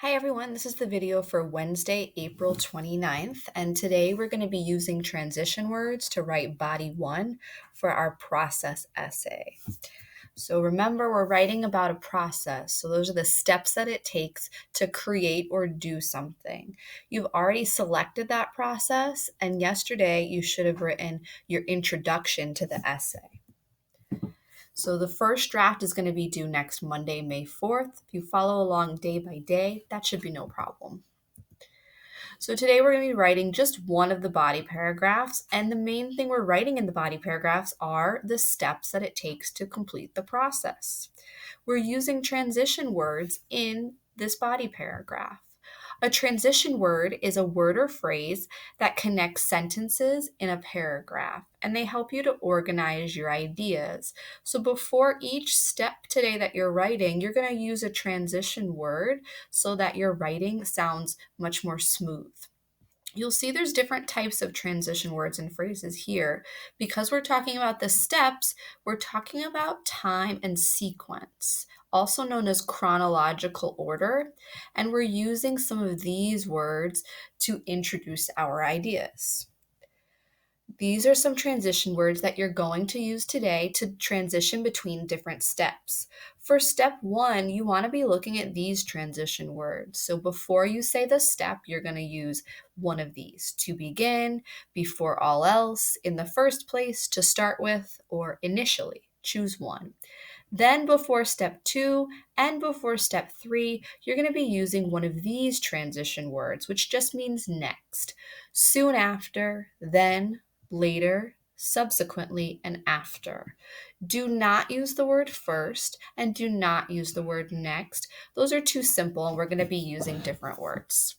Hi everyone, this is the video for Wednesday, April 29th, and today we're going to be using transition words to write body 1 for our process essay. So remember, we're writing about a process, so those are the steps that it takes to create or do something. You've already selected that process, and yesterday you should have written your introduction to the essay. So the first draft is going to be due next Monday, May 4th. If you follow along day by day, that should be no problem. So today we're going to be writing just one of the body paragraphs, and the main thing we're writing in the body paragraphs are the steps that it takes to complete the process. We're using transition words in this body paragraph. A transition word is a word or phrase that connects sentences in a paragraph, and they help you to organize your ideas. So before each step today that you're writing, you're going to use a transition word so that your writing sounds much more smooth. You'll see there's different types of transition words and phrases here. Because we're talking about the steps, we're talking about time and sequence, also known as chronological order, and we're using some of these words to introduce our ideas. These are some transition words that you're going to use today to transition between different steps. For step 1, you want to be looking at these transition words. So before you say the step, you're going to use one of these: to begin, before all else, in the first place, to start with, or initially. Choose one. Then before step 2 and before step 3, you're going to be using one of these transition words, which just means next. Soon after, then, later, subsequently, and after. Do not use the word first and do not use the word next. Those are too simple and we're going to be using different words.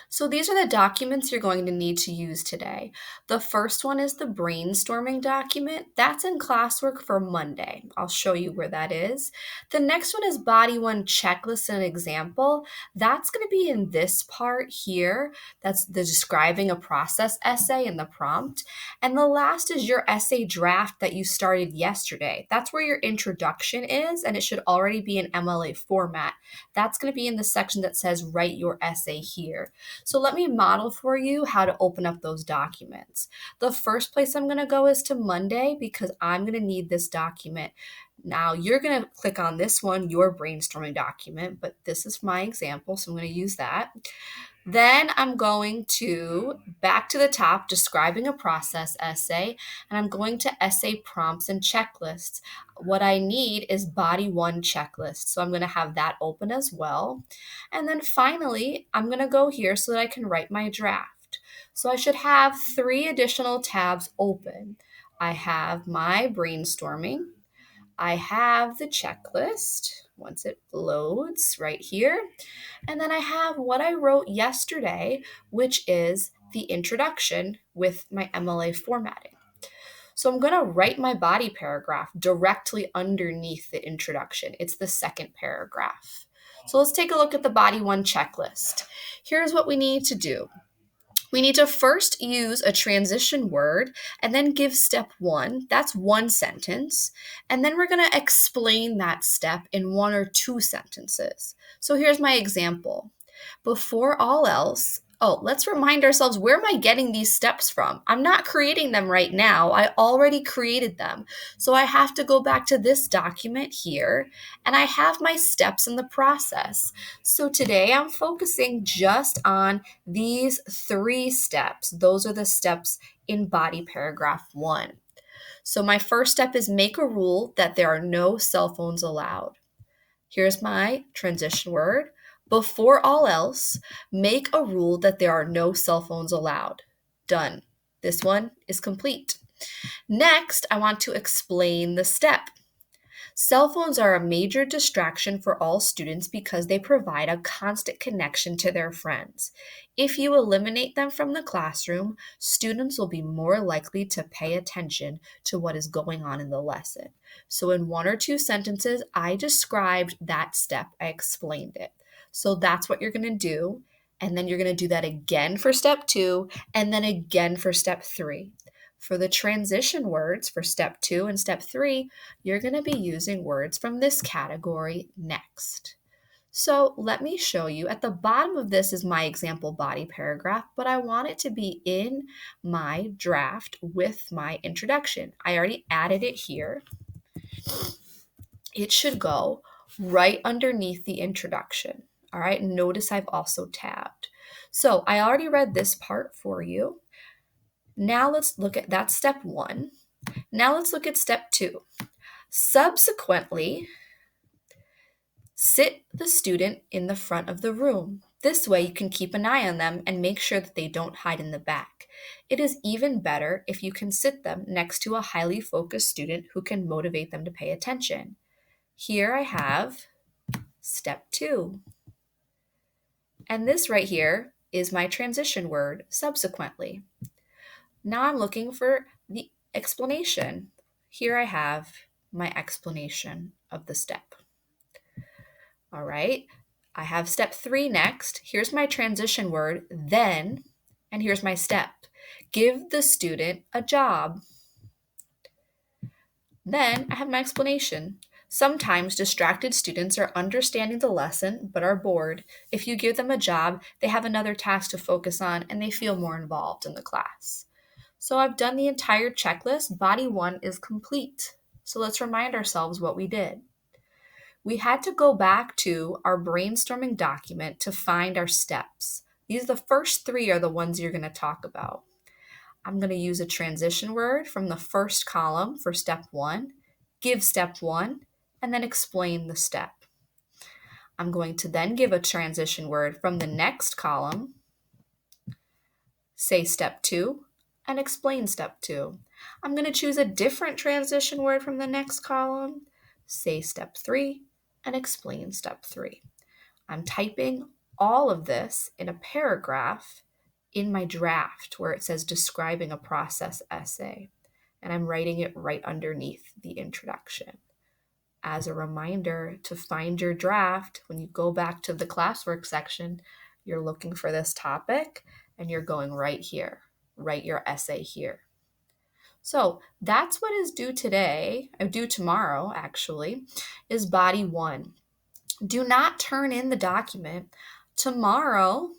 So these are the documents you're going to need to use today. The first one is the brainstorming document. That's in classwork for Monday. I'll show you where that is. The next one is body 1 checklist and example. That's going to be in this part here. That's the describing a process essay in the prompt. And the last is your essay draft that you started yesterday. That's where your introduction is, and it should already be in MLA format. That's going to be in the section that says write your essay here. So let me model for you how to open up those documents. The first place I'm going to go is to Monday because I'm going to need this document. Now you're going to click on this one, your brainstorming document, but this is my example, so I'm going to use that. Then I'm going to back to the top, describing a process essay, and I'm going to essay prompts and checklists. What I need is body 1 checklist, so I'm going to have that open as well. And then finally, I'm going to go here so that I can write my draft. So I should have 3 additional tabs open. I have my brainstorming, I have the checklist once it loads right here. And then I have what I wrote yesterday, which is the introduction with my MLA formatting. So I'm going to write my body paragraph directly underneath the introduction. It's the second paragraph. So let's take a look at the body 1 checklist. Here's what we need to do. We need to first use a transition word and then give step 1. That's one sentence. And then we're going to explain that step in 1 or 2 sentences. So here's my example. Before all else, let's remind ourselves, where am I getting these steps from? I'm not creating them right now. I already created them. So I have to go back to this document here, and I have my steps in the process. So today I'm focusing just on these 3 steps. Those are the steps in body paragraph 1. So my first step is make a rule that there are no cell phones allowed. Here's my transition word. Before all else, make a rule that there are no cell phones allowed. Done. This one is complete. Next, I want to explain the step. Cell phones are a major distraction for all students because they provide a constant connection to their friends. If you eliminate them from the classroom, students will be more likely to pay attention to what is going on in the lesson. So in 1 or 2 sentences, I described that step. I explained it. So that's what you're going to do. And then you're going to do that again for step 2 and then again for step 3. For the transition words for step 2 and step 3, you're going to be using words from this category next. So let me show you. At the bottom of this is my example body paragraph, but I want it to be in my draft with my introduction. I already added it here. It should go right underneath the introduction. All right, notice I've also tabbed. So I already read this part for you. Now let's look at that's step 1. Now let's look at step 2. Subsequently, sit the student in the front of the room. This way you can keep an eye on them and make sure that they don't hide in the back. It is even better if you can sit them next to a highly focused student who can motivate them to pay attention. Here I have step 2. And this right here is my transition word, subsequently. Now I'm looking for the explanation. Here I have my explanation of the step. All right, I have step 3 next. Here's my transition word, then, and here's my step. Give the student a job. Then I have my explanation. Sometimes distracted students are understanding the lesson but are bored. If you give them a job, they have another task to focus on and they feel more involved in the class. So I've done the entire checklist. Body 1 is complete. So let's remind ourselves what we did. We had to go back to our brainstorming document to find our steps. The first 3 are the ones you're going to talk about. I'm going to use a transition word from the first column for step 1, give step 1, and then explain the step. I'm going to then give a transition word from the next column, say step 2, and explain step 2. I'm going to choose a different transition word from the next column, say step 3, and explain step 3. I'm typing all of this in a paragraph in my draft where it says describing a process essay, and I'm writing it right underneath the introduction. As a reminder to find your draft, when you go back to the classwork section, you're looking for this topic and you're going right here. Write your essay here. So that's what is due tomorrow actually, is body 1. Do not turn in the document. Tomorrow,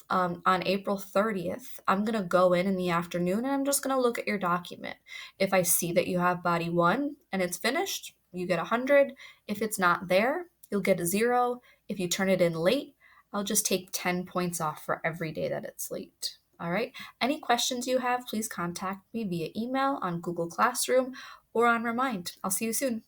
on April 30th, I'm going to go in the afternoon and I'm just going to look at your document. If I see that you have body 1 and it's finished, you get 100. If it's not there, you'll get a 0. If you turn it in late, I'll just take 10 points off for every day that it's late. All right. Any questions you have, please contact me via email, on Google Classroom, or on Remind. I'll see you soon.